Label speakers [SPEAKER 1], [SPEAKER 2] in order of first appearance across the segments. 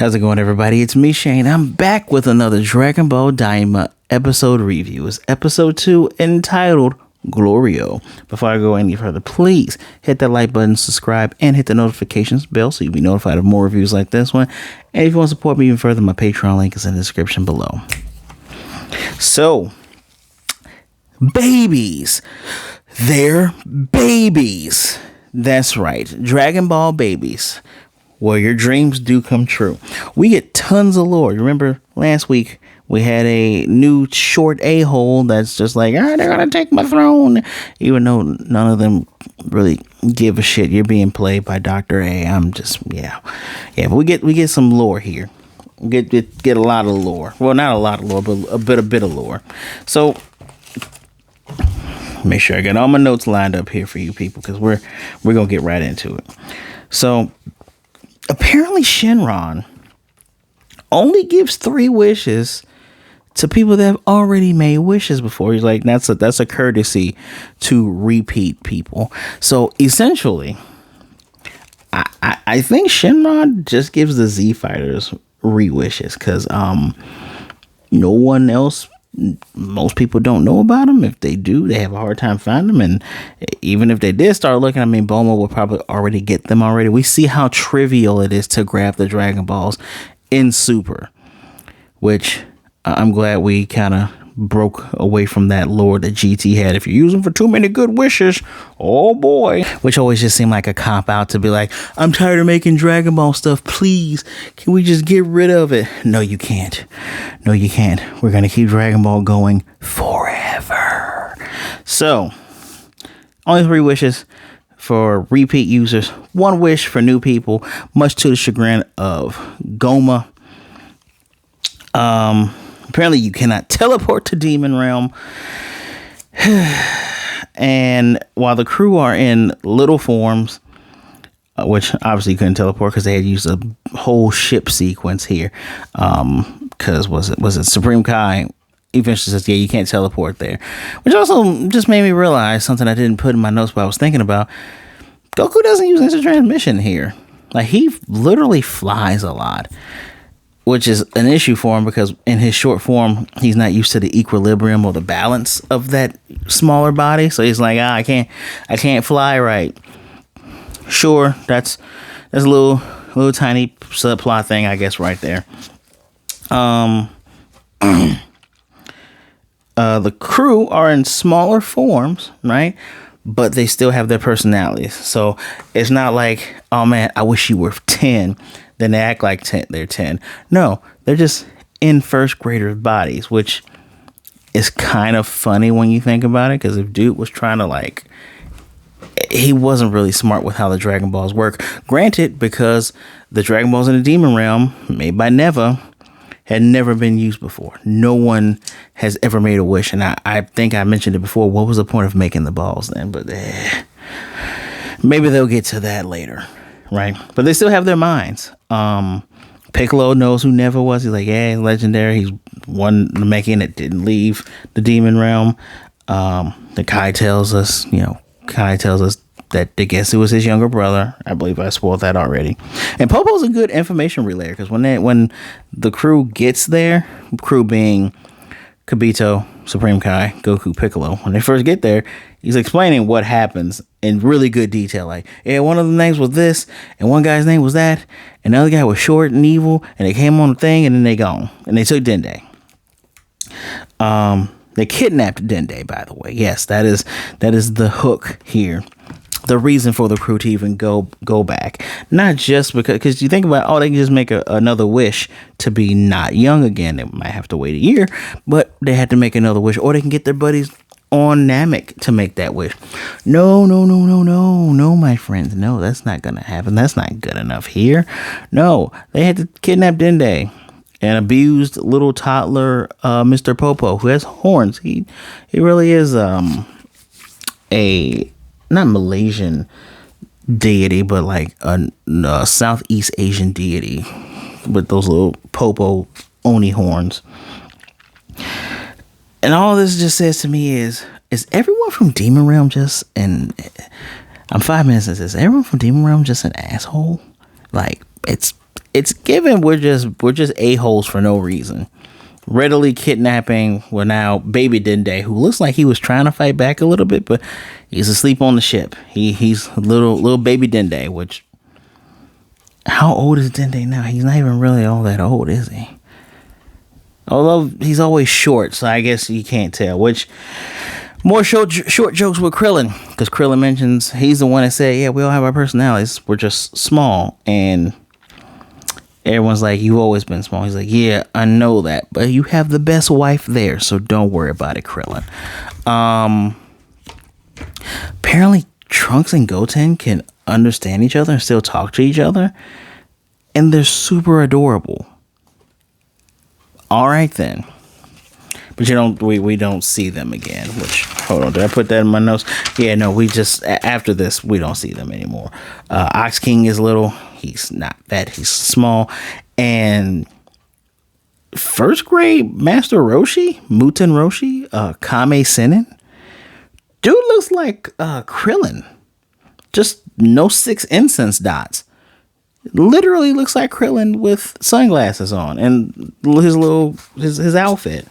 [SPEAKER 1] How's it going, everybody? It's me, Shane. I'm back with another Dragon Ball DAIMA episode review. It's episode 2 entitled Glorio. Before I go any further, please hit that like button, subscribe, and hit the notifications bell so you'll be notified of more reviews like this one. And if you want to support me even further, my Patreon link is in the description below. So, babies. They're babies. That's right. Dragon Ball babies. Where your dreams do come true. We get tons of lore. Remember last week we had a new short a-hole that's just like, they're gonna take my throne, even though none of them really give a shit. You're being played by Dr. A. I'm just but we get some lore here. Get a lot of lore. Well, not a lot of lore, but a bit of lore. So make sure I got all my notes lined up here for you people, because we're gonna get right into it. So apparently Shenron only gives 3 wishes to people that have already made wishes before. He's like, that's a courtesy to repeat people. So essentially, I think Shenron just gives the Z Fighters re-wishes, because no one else, most people don't know about them. If they do, they have a hard time finding them. And even if they did start looking, Bulma will probably already get them already. We see how trivial it is to grab the Dragon Balls in Super, which I'm glad we kind of broke away from that lore that GT had. If you use them for too many good wishes, oh boy. Which always just seemed like a cop out to be like, I'm tired of making Dragon Ball stuff. Please, can we just get rid of it? No, you can't. No, you can't. We're going to keep Dragon Ball going forever. So, only 3 wishes for repeat users. 1 wish for new people, much to the chagrin of Gomah. Apparently you cannot teleport to Demon Realm. And while the crew are in little forms, which obviously you couldn't teleport because they had used a whole ship sequence here. Because was it Supreme Kai eventually says, yeah, you can't teleport there. Which also just made me realize something I didn't put in my notes, but I was thinking about. Goku doesn't use instant transmission here. Like, he literally flies a lot, which is an issue for him because in his short form, he's not used to the equilibrium or the balance of that smaller body. So he's like, I can't fly right. Sure, that's a little tiny subplot thing, I guess, right there. The crew are in smaller forms, right? But they still have their personalities. So it's not like, oh man, I wish you were 10. Then they act like they're 10. No, they're just in first grader bodies, which is kind of funny when you think about it. Because if dude was trying to he wasn't really smart with how the Dragon Balls work. Granted, because the Dragon Balls in the Demon Realm, made by Neva, had never been used before. No one has ever made a wish. And I think I mentioned it before. What was the point of making the balls then? But maybe they'll get to that later. Right. But they still have their minds. Piccolo knows who Neva was. He's like, yeah, legendary. He's one Namekian that didn't leave the Demon Realm. The Kai tells us that they guess it was his younger brother. I believe I spoiled that already. And Popo's a good information relayer, because when the crew gets there, crew being Kibito, Supreme Kai, Goku, Piccolo, when they first get there, he's explaining what happens in really good detail. Like, yeah, one of the names was this, and one guy's name was that, and the other guy was short and evil, and they came on the thing, and then they gone. And they took Dende. They kidnapped Dende, by the way. Yes, that is the hook here. The reason for the crew to even go back. Not just because you think about, they can just make another wish to be not young again. They might have to wait a year, but they had to make another wish, or they can get their buddies on Namek to make that wish. No, my friends. No, that's not going to happen. That's not good enough here. No, they had to kidnap Dende and abused little toddler Mr. Popo, who has horns. He really is a not Malaysian deity, but like a Southeast Asian deity with those little Popo Oni horns. And all this just says to me is everyone from Demon Realm just, and I'm 5 minutes into this, everyone from Demon Realm just an asshole? Like, it's it's given we're just a-holes for no reason. Readily kidnapping, well, now baby Dende, who looks like he was trying to fight back a little bit, but he's asleep on the ship. He's little baby Dende, which, how old is Dende now? He's not even really all that old, is he? Although he's always short, so I guess you can't tell. Which, more short jokes with Krillin, because Krillin mentions he's the one that said, yeah, we all have our personalities, we're just small. And everyone's like, you've always been small. He's like, yeah, I know that, but you have the best wife there, so don't worry about it, Krillin. Apparently Trunks and Goten can understand each other and still talk to each other, and they're super adorable. All right then, but we don't see them again. Which, hold on, did I put that in my notes? Yeah, no, we just, after this, we don't see them anymore. Ox King is little. He's not that. He's small. And first grade Master Roshi, Muten Roshi, Kame Sennin. Dude looks like Krillin. Just no 6 incense dots. Literally looks like Krillin with sunglasses on and his outfit.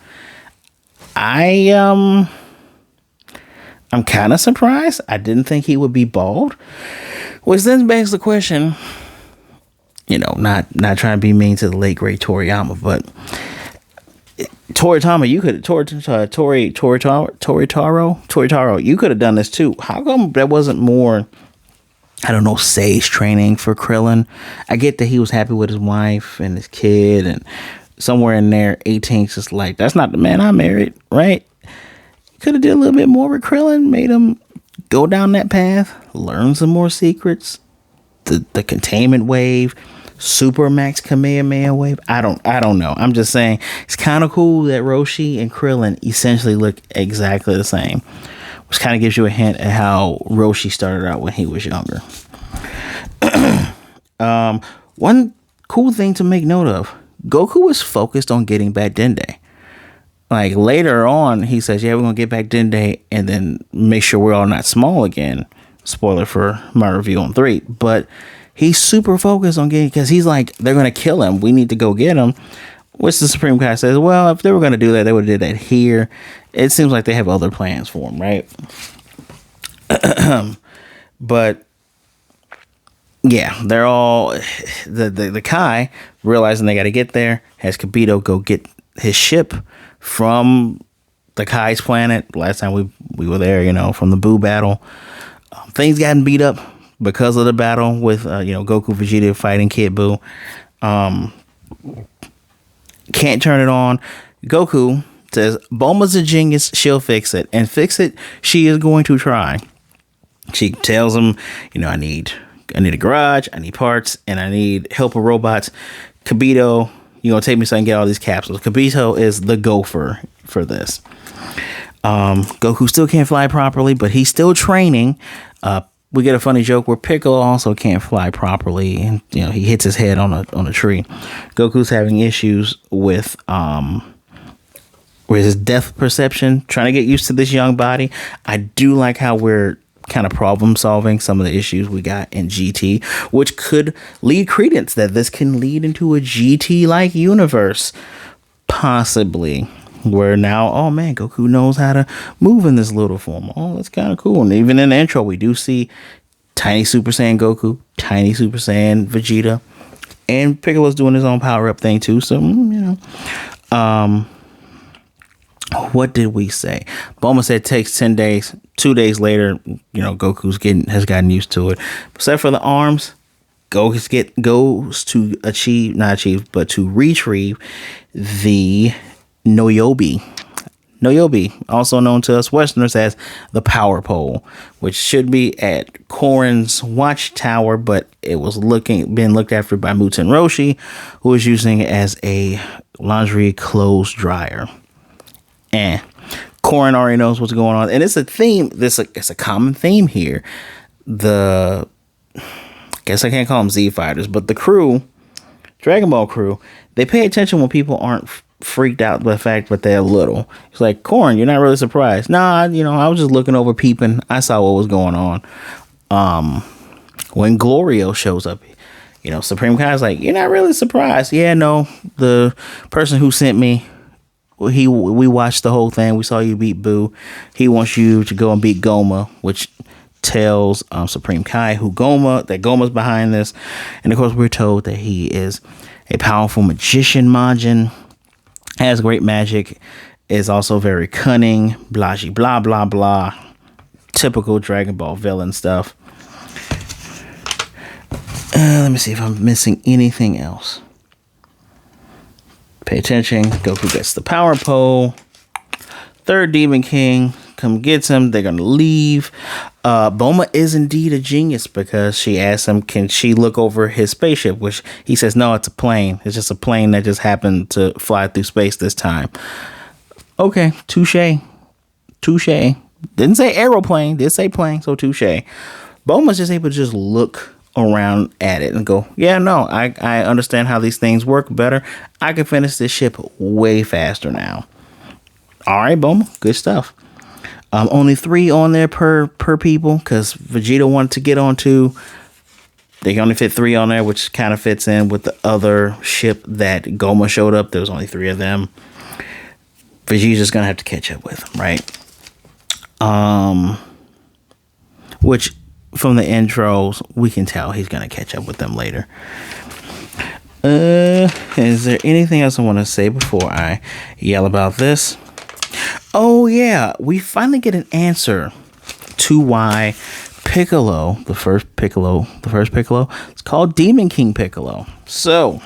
[SPEAKER 1] I'm kind of surprised. I didn't think he would be bald. Which then begs the question, not trying to be mean to the late great Toriyama, but Toritama, you could Toritaro, you could have done this too. How come there wasn't more, I don't know, sage training for Krillin? I get that he was happy with his wife and his kid, and somewhere in there, 18's just like, that's not the man I married, right? Could have did a little bit more with Krillin, made him go down that path, learn some more secrets, the containment wave, Super Max Kamehameha wave. I don't know. I'm just saying it's kind of cool that Roshi and Krillin essentially look exactly the same, which kind of gives you a hint at how Roshi started out when he was younger. One cool thing to make note of, Goku was focused on getting back Dende. Like later on, he says, yeah, we're going to get back Dende and then make sure we're all not small again. Spoiler for my review on 3. But he's super focused on getting, because he's like, they're going to kill him. We need to go get him. Which the Supreme Kai says, well, if they were going to do that, they would have did that here. It seems like they have other plans for him, right? But yeah, they're all, the Kai, realizing they got to get there, has Kibito go get his ship from the Kai's planet. Last time we were there, from the Boo battle. Things gotten beat up because of the battle with, Goku, Vegeta fighting Kid Boo. Can't turn it on. Goku says, Bulma's a genius. She'll fix it. And fix it, she is going to try. She tells him, I need a garage, I need parts, and I need help with robots. Kibito, you're going to take me so I can get all these capsules. Kibito is the gopher for this. Goku still can't fly properly, but he's still training. We get a funny joke where Piccolo also can't fly properly, and he hits his head on a tree. Goku's having issues with his depth perception, trying to get used to this young body. I do like how we're kind of problem solving some of the issues we got in GT, which could lead credence that this can lead into a GT like universe, possibly, where now, oh man, Goku knows how to move in this little form. Oh, that's kind of cool. And even in the intro, we do see tiny Super Saiyan Goku, tiny Super Saiyan Vegeta, and Piccolo's doing his own power up thing too. So what did we say? Bulma said it takes 10 days. 2 days later, Goku's has gotten used to it. Except for the arms, goes to retrieve the Nyoibo. Nyoibo, also known to us Westerners as the Power Pole, which should be at Korin's watchtower, but it was being looked after by Muten Roshi, who was using it as a lingerie clothes dryer. And Korin already knows what's going on, and it's a theme. It's a common theme here. I guess I can't call them Z fighters, but the crew, Dragon Ball crew, they pay attention when people aren't freaked out by the fact that they're little. It's like, Korin, you're not really surprised. Nah, I was just looking over, peeping. I saw what was going on. When Glorio shows up, Supreme Kai's like, you're not really surprised. Yeah, no, the person who sent me, we watched the whole thing. We saw you beat Boo. He wants you to go and beat Gomah, which tells Supreme Kai that Gomah's behind this. And of course, we're told that he is a powerful magician. Majin has great magic, is also very cunning, blah blah blah blah. Typical Dragon Ball villain stuff. Let me see if I'm missing anything else. Pay attention. Goku gets the power pole. Third Demon King gets him. They're gonna leave. Bulma is indeed a genius because she asks him, can she look over his spaceship? Which he says, no, it's a plane. It's just a plane that just happened to fly through space this time. Okay, touche. Didn't say aeroplane, did say plane, so touche. Bulma's just able to just look around at it and go, yeah, no, I understand how these things work better. I can finish this ship way faster now. All right, Bulma, good stuff. Only 3 on there per people because Vegeta wanted to get on 2. They can only fit 3 on there, which kind of fits in with the other ship that Gomah showed up. There was only 3 of them. Vegeta's just gonna have to catch up with them, right? Which from the intros we can tell he's gonna catch up with them later. Is there anything else I want to say before I yell about this? Oh yeah, we finally get an answer to why Piccolo, the first Piccolo, it's called Demon King Piccolo. So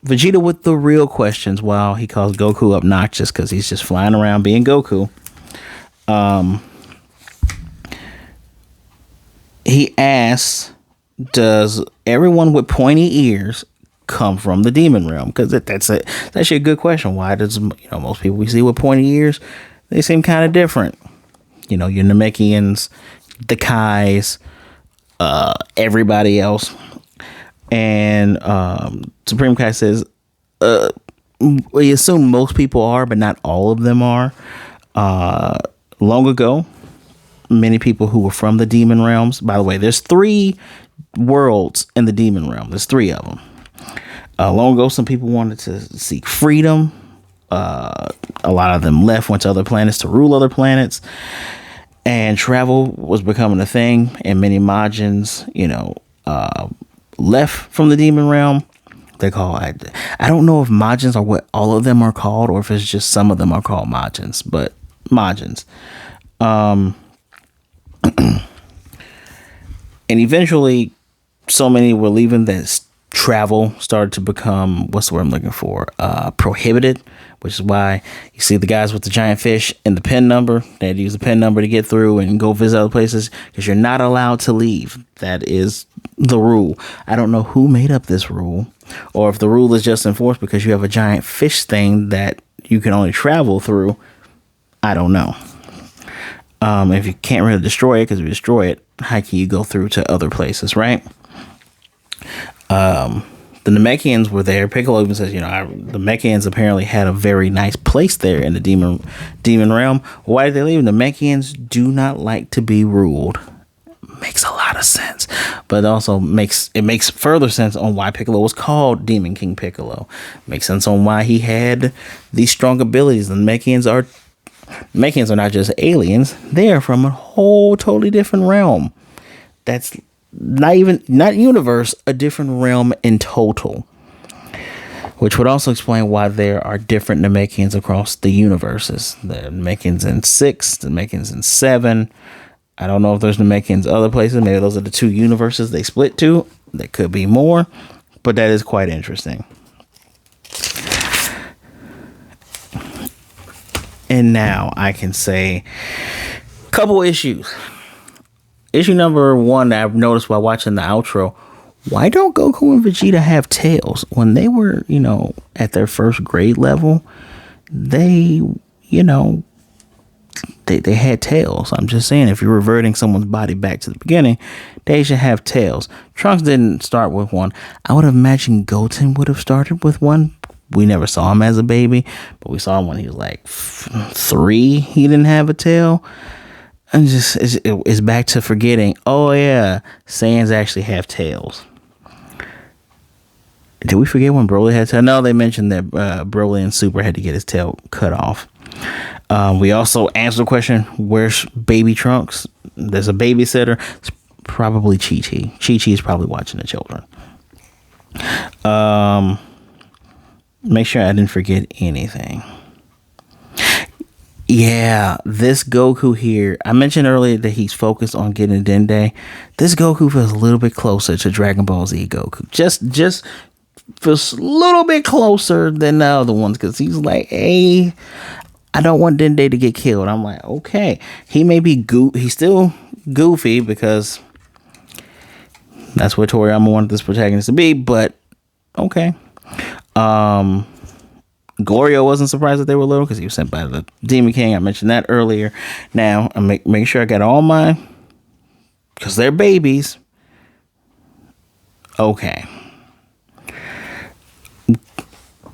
[SPEAKER 1] Vegeta with the real questions while he calls Goku obnoxious because he's just flying around being Goku. He asks, does everyone with pointy ears come from the demon realm? Because that's actually a good question. Why does most people we see with pointy ears, they seem kind of different? Your Namekians, the Kais, everybody else. And Supreme Kai says, we assume most people are, but not all of them are. Long ago, many people who were from the demon realms. By the way, there's 3 worlds in the demon realm. There's 3 of them. Long ago, some people wanted to seek freedom. A lot of them went to other planets to rule other planets. And travel was becoming a thing. And many Majins, left from the demon realm. I don't know if Majins are what all of them are called or if it's just some of them are called Majins. But Majins. And eventually, so many were leaving that travel started to become, what's the word I'm looking for? Prohibited, which is why you see the guys with the giant fish and the PIN number. They had to use the PIN number to get through and go visit other places because you're not allowed to leave. That is the rule. I don't know who made up this rule or if the rule is just enforced because you have a giant fish thing that you can only travel through. I don't know. If you can't really destroy it, because if you destroy it, how can you go through to other places, right? The Namekians were there. Piccolo even says, the Namekians apparently had a very nice place there in the demon realm. Why did they leave? The Namekians do not like to be ruled. Makes a lot of sense, but also makes further sense on why Piccolo was called Demon King Piccolo. Makes sense on why he had these strong abilities. The Namekians are not just aliens; they are from a whole totally different realm. That's not universe, a different realm in total. Which would also explain why there are different Namekians across the universes. The Namekians in 6, the Namekians in 7. I don't know if there's Namekians other places. Maybe those are the 2 universes they split to. There could be more, but that is quite interesting. And now I can say a couple issues. Issue number 1 that I've noticed while watching the outro. Why don't Goku and Vegeta have tails? When they were, at their first grade level, they had tails. I'm just saying, if you're reverting someone's body back to the beginning, they should have tails. Trunks didn't start with one. I would have imagined Goten would have started with one. We never saw him as a baby, but we saw him when he was like 3. He didn't have a tail. And it's back to forgetting, oh yeah, Saiyans actually have tails. Did we forget when Broly had tail? No, they mentioned that Broly and Super had to get his tail cut off. We also answered the question, where's Baby Trunks? There's a babysitter. It's probably Chi-Chi. Chi-Chi is probably watching the children. Make sure I didn't forget anything. Yeah, this Goku here, I mentioned earlier that he's focused on getting Dende. This Goku feels a little bit closer to Dragon Ball Z Goku. Just feels a little bit closer than the other ones, because he's like, hey, I don't want Dende to get killed. I'm like, okay. He may be he's still goofy because that's what Toriyama wanted this protagonist to be, but okay. Glorio wasn't surprised that they were little because he was sent by the Demon King. I mentioned that earlier. Now, I'm making sure I got all my, because they're babies. Okay.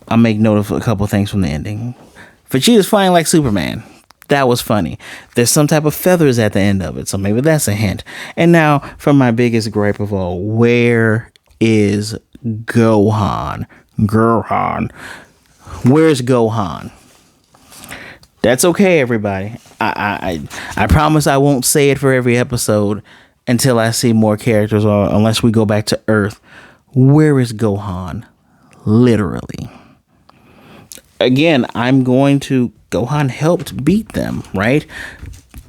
[SPEAKER 1] I'll make note of a couple things from the ending. Vegeta's flying like Superman. That was funny. There's some type of feathers at the end of it, so maybe that's a hint. And now, for my biggest gripe of all, where is Gohan? Where's Gohan? That's okay, everybody. I promise I won't say it for every episode until I see more characters, or unless we go back to Earth. Where is Gohan? Literally. Again, Gohan helped beat them, right?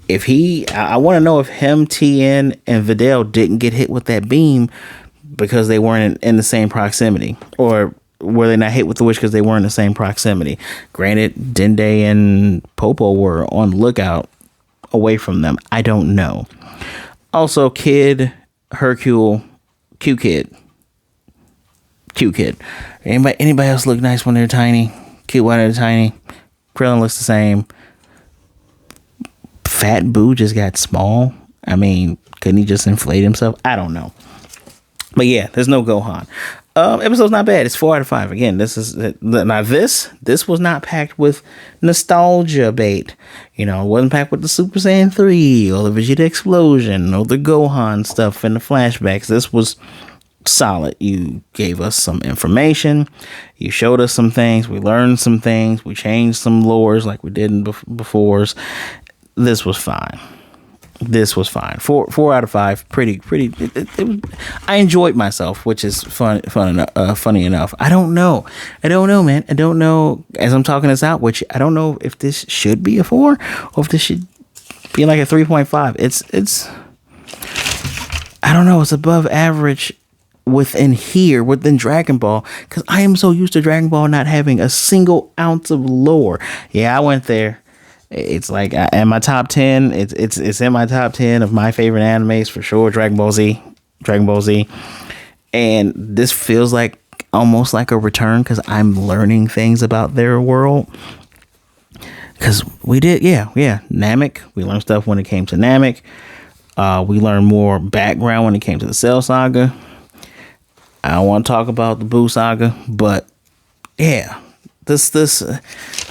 [SPEAKER 1] I want to know if him, Tien, and Videl didn't get hit with that beam because they weren't in the same proximity, or were they not hit with the wish because they weren't in the same proximity? Granted, Dende and Popo were on the lookout away from them. I don't know. Also, Kid, Hercule, Q-Kid. Anybody else look nice when they're tiny? Cute when they're tiny. Krillin looks the same. Fat Boo just got small. I mean, couldn't he just inflate himself? I don't know. But yeah, there's no Gohan. Episode's not bad. It's 4 out of 5. Again, this was not packed with nostalgia bait. You know, it wasn't packed with the Super Saiyan 3 or the Vegeta explosion or the Gohan stuff in the flashbacks. This was solid. You gave us some information. You showed us some things. We learned some things. We changed some lores like we did in before. This was fine. 4 out of 5. Pretty. I enjoyed myself, which is funny enough. I don't know, man. I don't know. As I'm talking this out, which I don't know if this should be a 4 or if this should be like a 3.5. It's. I don't know. It's above average within Dragon Ball, because I am so used to Dragon Ball not having a single ounce of lore. Yeah, I went there. It's like in my top 10. It's in my top 10 of my favorite animes for sure. Dragon Ball Z, and this feels like almost like a return because I'm learning things about their world. Because we did, Namek. We learned stuff when it came to Namek. We learned more background when it came to the Cell Saga. I don't want to talk about the Boo Saga, but yeah. This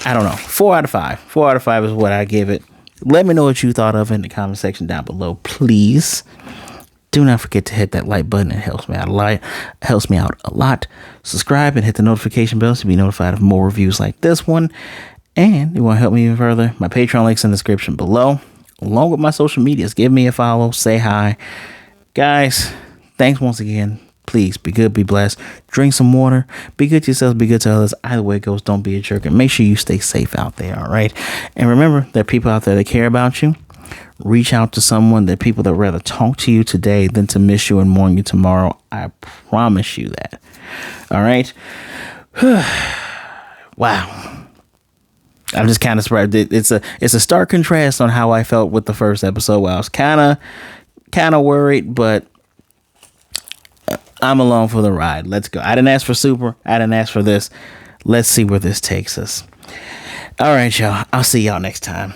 [SPEAKER 1] I don't know. 4 out of 5. 4 out of 5 is what I give it. Let me know what you thought of it in the comment section down below, please. Do not forget to hit that like button. It helps me out a lot. Subscribe and hit the notification bell to be notified of more reviews like this one. And you want to help me even further, my Patreon link's in the description below, along with my social medias. Give me a follow, say hi. Guys, thanks once again. Please be good, be blessed, drink some water, be good to yourselves, be good to others. Either way it goes, don't be a jerk, and make sure you stay safe out there, all right? And remember, there are people out there that care about you. Reach out to someone. There are people that rather talk to you today than to miss you and mourn you tomorrow. I promise you that. All right? Wow. I'm just kind of surprised. It's a stark contrast on how I felt with the first episode, where I was kind of worried, but I'm along for the ride. Let's go. I didn't ask for Super. I didn't ask for this. Let's see where this takes us. All right, y'all. I'll see y'all next time.